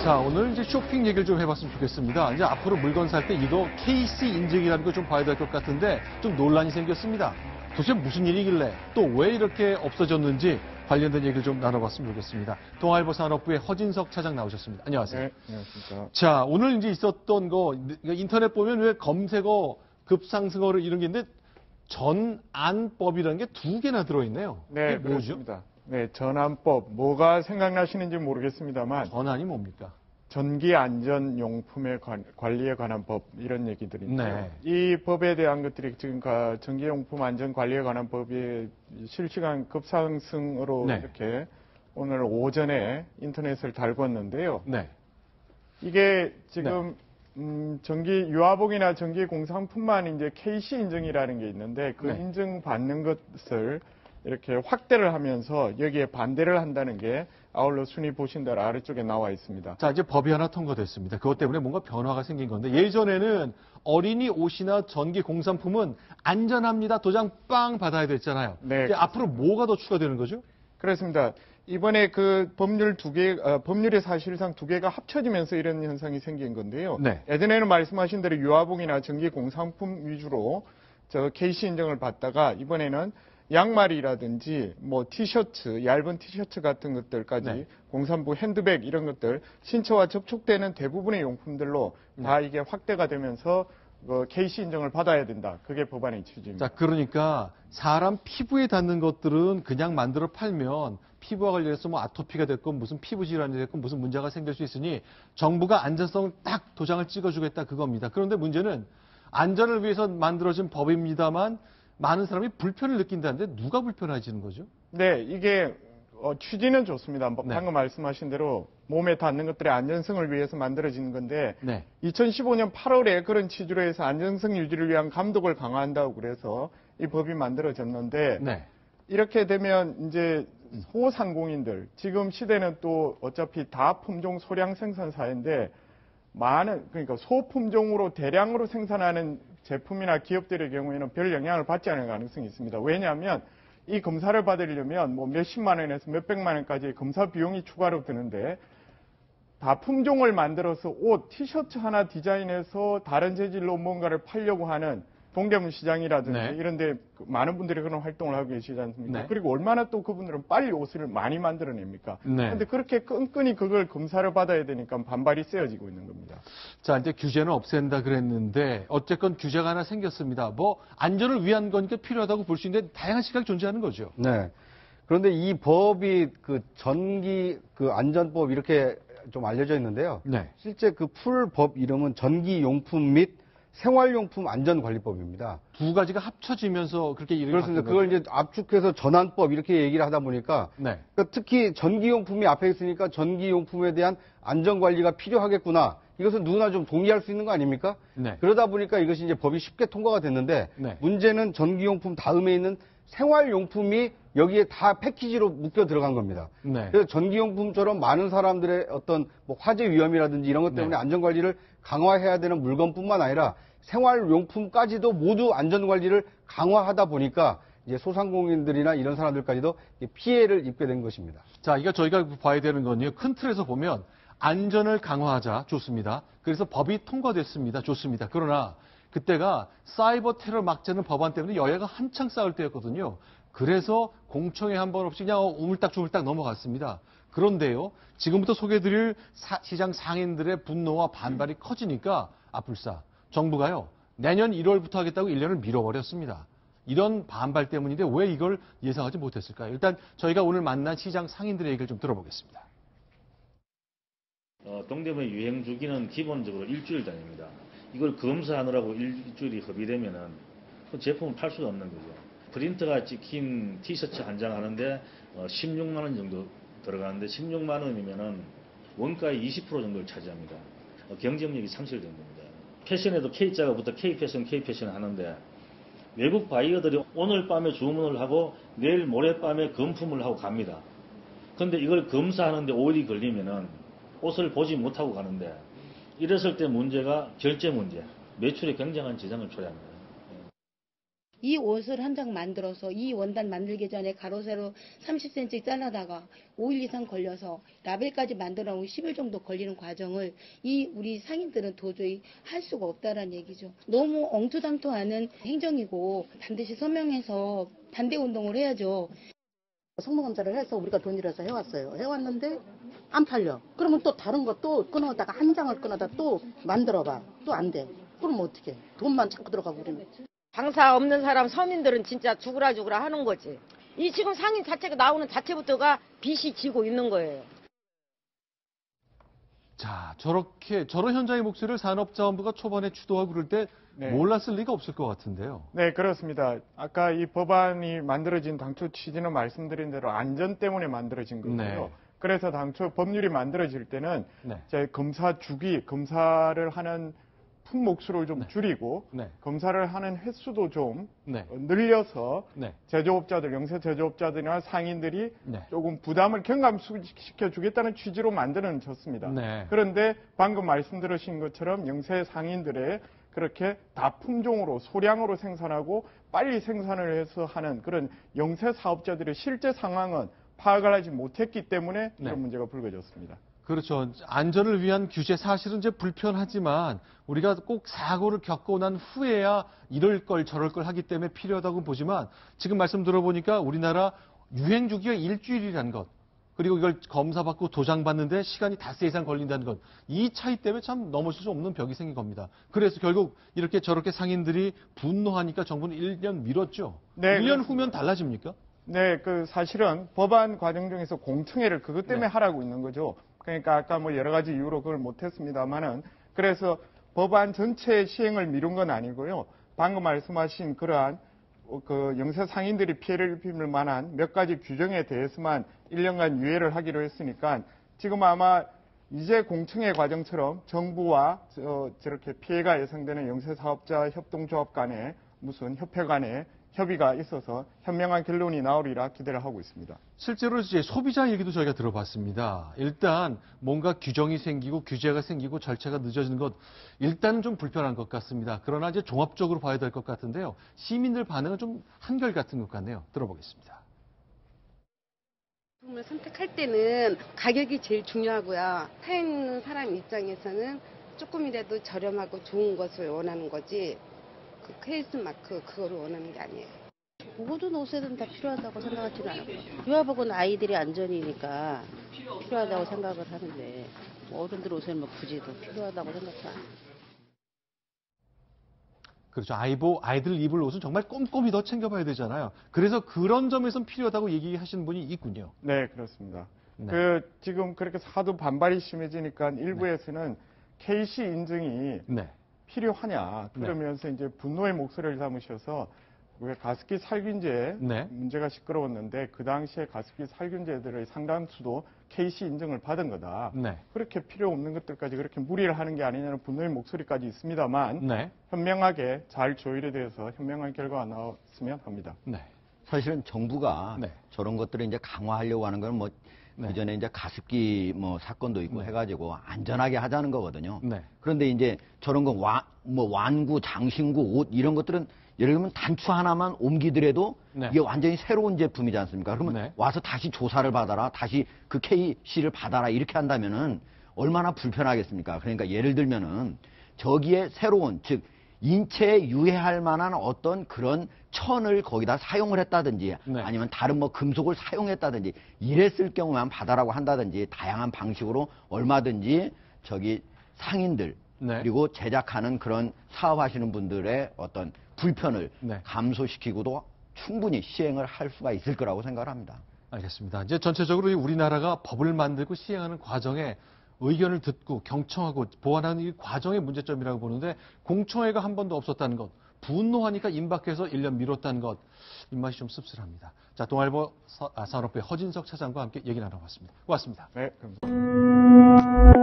자, 오늘 이제 쇼핑 얘기를 좀 해봤으면 좋겠습니다. 이제 앞으로 물건 살 때 이거 KC 인증이라는 거 좀 봐야 될 것 같은데 좀 논란이 생겼습니다. 도대체 무슨 일이길래 또 왜 이렇게 없어졌는지 관련된 얘기를 좀 나눠봤으면 좋겠습니다. 동아일보 산업부의 허진석 차장 나오셨습니다. 안녕하세요. 네, 안녕하십니까. 자, 오늘 이제 있었던 거 인터넷 보면 왜 검색어 급상승어를 이런 게 있는데 전안법이라는 게 두 개나 들어있네요. 네, 이게 뭐죠? 그렇습니다. 네, 전안법. 뭐가 생각나시는지 모르겠습니다만 전안이 뭡니까? 전기안전용품의 관리에 관한 법 이런 얘기들인데요. 네. 이 법에 대한 것들이 지금 전기용품 안전 관리에 관한 법이 실시간 급상승으로 네. 이렇게 오늘 오전에 인터넷을 달궜는데요. 네. 이게 지금 전기 유아복이나 전기 공산품만 이제 KC 인증이라는 게 있는데 그 네. 인증 받는 것을 이렇게 확대를 하면서 여기에 반대를 한다는 게 아울러 순위 보신 대로 아래쪽에 나와 있습니다. 자, 이제 법이 하나 통과됐습니다. 그것 때문에 뭔가 변화가 생긴 건데 예전에는 어린이 옷이나 전기 공산품은 안전합니다. 도장 빵 받아야 됐잖아요. 네, 이제 앞으로 뭐가 더 추가되는 거죠? 그렇습니다. 이번에 그 법률이 사실상 두 개가 합쳐지면서 이런 현상이 생긴 건데요. 네. 예전에는 말씀하신 대로 유아복이나 전기 공산품 위주로 KC 인증을 받다가 이번에는 양말이라든지 뭐 티셔츠, 얇은 티셔츠 같은 것들까지 네. 공산품 핸드백 이런 것들 신체와 접촉되는 대부분의 용품들로 다 이게 확대가 되면서 KC 인증을 받아야 된다. 그게 법안의 취지입니다. 자, 그러니까 사람 피부에 닿는 것들은 그냥 만들어 팔면 피부와 관련해서 뭐 아토피가 됐건 무슨 피부 질환이 됐건 무슨 문제가 생길 수 있으니 정부가 안전성을 딱 도장을 찍어주겠다 그겁니다. 그런데 문제는 안전을 위해서 만들어진 법입니다만 많은 사람이 불편을 느낀다는데 누가 불편해지는 거죠? 네, 이게 취지는 좋습니다. 네. 방금 말씀하신 대로 몸에 닿는 것들의 안전성을 위해서 만들어지는 건데 네. 2015년 8월에 그런 취지로 해서 안전성 유지를 위한 감독을 강화한다고 그래서 이 법이 만들어졌는데 네. 이렇게 되면 이제 소상공인들 지금 시대는 또 어차피 다 품종 소량 생산 사회인데 그러니까 소품종으로 대량으로 생산하는 제품이나 기업들의 경우에는 별 영향을 받지 않을 가능성이 있습니다. 왜냐하면 이 검사를 받으려면 뭐 몇십만 원에서 몇백만 원까지 검사 비용이 추가로 드는데 다 품종을 만들어서 옷, 티셔츠 하나 디자인해서 다른 재질로 뭔가를 팔려고 하는 동대문 시장이라든지 네. 이런 데 많은 분들이 그런 활동을 하고 계시지 않습니까? 네. 그리고 얼마나 또 그분들은 빨리 옷을 많이 만들어냅니까? 네. 그런데 그렇게 끈끈이 그걸 검사를 받아야 되니까 반발이 세워지고 있는 겁니다. 자, 이제 규제는 없앤다 그랬는데 어쨌건 규제가 하나 생겼습니다. 뭐 안전을 위한 거니까 필요하다고 볼 수 있는데 다양한 시각이 존재하는 거죠. 네. 그런데 이 법이 전기 안전법 이렇게 좀 알려져 있는데요. 네. 실제 그 풀 법 이름은 전기용품 및 생활용품 안전관리법입니다. 두 가지가 합쳐지면서 그렇게 이름이 그렇습니다. 바뀐 그걸 거죠? 이제 압축해서 전환법 이렇게 얘기를 하다 보니까 네. 그러니까 특히 전기용품이 앞에 있으니까 전기용품에 대한 안전관리가 필요하겠구나. 이것은 누구나 좀 동의할 수 있는 거 아닙니까? 네. 그러다 보니까 이것이 이제 법이 쉽게 통과가 됐는데 네. 문제는 전기용품 다음에 있는 생활용품이 여기에 다 패키지로 묶여 들어간 겁니다. 네. 그래서 전기용품처럼 많은 사람들의 어떤 뭐 화재 위험이라든지 이런 것 때문에 네. 안전관리를 강화해야 되는 물건뿐만 아니라 생활용품까지도 모두 안전관리를 강화하다 보니까 이제 소상공인들이나 이런 사람들까지도 피해를 입게 된 것입니다. 자, 이거 저희가 봐야 되는 건요. 큰 틀에서 보면 안전을 강화하자 좋습니다. 그래서 법이 통과됐습니다. 좋습니다. 그러나 그때가 사이버 테러 막자는 법안 때문에 여야가 한창 싸울 때였거든요. 그래서 공청회 한 번 없이 그냥 우물딱주물딱 넘어갔습니다. 그런데요, 지금부터 소개해드릴 시장 상인들의 분노와 반발이 커지니까 아뿔싸 정부가요 내년 1월부터 하겠다고 1년을 미뤄버렸습니다. 이런 반발 때문인데 왜 이걸 예상하지 못했을까요? 일단 저희가 오늘 만난 시장 상인들의 얘기를 좀 들어보겠습니다. 동대문의 유행 주기는 기본적으로 일주일 단위입니다. 이걸 검사하느라고 일주일이 허비되면은 그 제품을 팔 수가 없는 거죠. 프린터가 찍힌 티셔츠 한 장 하는데 16만 원 정도 들어가는데 16만 원이면은 원가의 20% 정도를 차지합니다. 경쟁력이 상실된 겁니다. 패션에도 K자가 붙어 K패션, K패션 하는데 외국 바이어들이 오늘 밤에 주문을 하고 내일 모레밤에 검품을 하고 갑니다. 그런데 이걸 검사하는데 5일이 걸리면은 옷을 보지 못하고 가는데 이랬을 때 문제가 결제 문제, 매출에 굉장한 지장을 초래합니다. 이 옷을 한 장 만들어서 이 원단 만들기 전에 가로 세로 30cm 잘라다가 5일 이상 걸려서 라벨까지 만들어 놓으면 10일 정도 걸리는 과정을 이 우리 상인들은 도저히 할 수가 없다라는 얘기죠. 너무 엉투당투하는 행정이고 반드시 서명해서 반대 운동을 해야죠. 성모검사를 해서 우리가 돈 들여서 해왔어요. 해왔는데 안 팔려. 그러면 또 다른 거 또 끊어다가 한 장을 끊어다 또 만들어봐. 또 안 돼. 그럼 어떻게? 돈만 자꾸 들어가고 우리는. 장사 없는 사람 서민들은 진짜 죽으라 하는 거지. 이 지금 상인 자체가 나오는 자체부터가 빚이 지고 있는 거예요. 자, 저런 현장의 목소리를 산업자원부가 초반에 주도하고 그럴 때 네. 몰랐을 리가 없을 것 같은데요. 네, 그렇습니다. 아까 이 법안이 만들어진 당초 취지는 말씀드린 대로 안전 때문에 만들어진 거고요. 네. 그래서 당초 법률이 만들어질 때는 네. 제 검사를 하는 품목수를 좀 네. 줄이고 네. 검사를 하는 횟수도 좀 네. 늘려서 네. 제조업자들, 영세 제조업자들이나 상인들이 네. 조금 부담을 경감시켜 주겠다는 취지로 만들어졌습니다. 네. 그런데 방금 말씀드린 것처럼 영세 상인들의 그렇게 다품종으로 소량으로 생산하고 빨리 생산을 해서 하는 그런 영세 사업자들의 실제 상황은 파악을 하지 못했기 때문에 네. 이런 문제가 불거졌습니다. 그렇죠. 안전을 위한 규제 사실은 이제 불편하지만 우리가 꼭 사고를 겪고 난 후에야 이럴 걸 저럴 걸 하기 때문에 필요하다고 보지만 지금 말씀 들어보니까 우리나라 유행 주기가 일주일이라는 것 그리고 이걸 검사받고 도장받는데 시간이 닷새 이상 걸린다는 것 이 차이 때문에 참 넘어설 수 없는 벽이 생긴 겁니다. 그래서 결국 이렇게 저렇게 상인들이 분노하니까 정부는 1년 미뤘죠. 네, 1년 그렇습니다. 후면 달라집니까? 네, 사실은 법안 과정 중에서 공청회를 그것 때문에 네. 하라고 있는 거죠. 그러니까 아까 뭐 여러 가지 이유로 그걸 못했습니다만은 그래서 법안 전체 시행을 미룬 건 아니고요. 방금 말씀하신 그러한 영세 상인들이 피해를 입힐 만한 몇 가지 규정에 대해서만 1년간 유예를 하기로 했으니까 지금 아마 이제 공청회 과정처럼 정부와 저렇게 피해가 예상되는 영세 사업자 협동조합 간에 무슨 협회 간에 협의가 있어서 현명한 결론이 나오리라 기대를 하고 있습니다. 실제로 이제 소비자 얘기도 저희가 들어봤습니다. 일단 뭔가 규정이 생기고 규제가 생기고 절차가 늦어지는 것 일단은 좀 불편한 것 같습니다. 그러나 이제 종합적으로 봐야 될 것 같은데요. 시민들 반응은 좀 한결같은 것 같네요. 들어보겠습니다. 제품을 선택할 때는 가격이 제일 중요하고요. 사 있는 사람 입장에서는 조금이라도 저렴하고 좋은 것을 원하는 거지 그 케이스 마크 그거를 원하는 게 아니에요. 모든 옷에는 다 필요하다고 생각하지는 않아요. 유아복은 아이들의 안전이니까 필요하다고 생각을 하는데 어른들 옷에는 뭐 굳이 더 필요하다고 생각하지 않아요. 그렇죠. 아이들 입을 옷은 정말 꼼꼼히 더 챙겨봐야 되잖아요. 그래서 그런 점에선 필요하다고 얘기하시는 분이 있군요. 네, 그렇습니다. 네. 지금 그렇게 하도 반발이 심해지니까 일부에서는 KC 인증이 네. 필요하냐 그러면서 이제 분노의 목소리를 담으셔서 왜 가습기 살균제 네. 문제가 시끄러웠는데 그 당시에 가습기 살균제들의 상당수도 KC 인증을 받은 거다. 네. 그렇게 필요 없는 것들까지 그렇게 무리를 하는 게 아니냐는 분노의 목소리까지 있습니다만 네. 현명하게 잘 조율에 대해서 현명한 결과가 나왔으면 합니다. 네. 사실은 정부가 네. 저런 것들을 이제 강화하려고 하는 건 뭐 네. 그전에 이제 가습기 뭐 사건도 있고 네. 해가지고 안전하게 하자는 거거든요. 네. 그런데 이제 저런 거 완구, 장신구, 옷 이런 것들은 예를 들면 단추 하나만 옮기더라도 네. 이게 완전히 새로운 제품이지 않습니까? 그러면 네. 와서 다시 조사를 받아라, 다시 그 KC를 받아라 이렇게 한다면은 얼마나 불편하겠습니까? 그러니까 예를 들면은 저기에 새로운 즉 인체에 유해할 만한 어떤 그런 천을 거기다 사용을 했다든지 네. 아니면 다른 뭐 금속을 사용했다든지 이랬을 경우만 받아라고 한다든지 다양한 방식으로 얼마든지 저기 상인들 네. 그리고 제작하는 그런 사업하시는 분들의 어떤 불편을 네. 감소시키고도 충분히 시행을 할 수가 있을 거라고 생각을 합니다. 알겠습니다. 이제 전체적으로 우리나라가 법을 만들고 시행하는 과정에 의견을 듣고 경청하고 보완하는 이 과정의 문제점이라고 보는데 공청회가 한 번도 없었다는 것, 분노하니까 임박해서 1년 미뤘다는 것, 입맛이 좀 씁쓸합니다. 자, 동아일보 산업부의 허진석 차장과 함께 얘기 나눠봤습니다. 고맙습니다. 네, 감사합니다.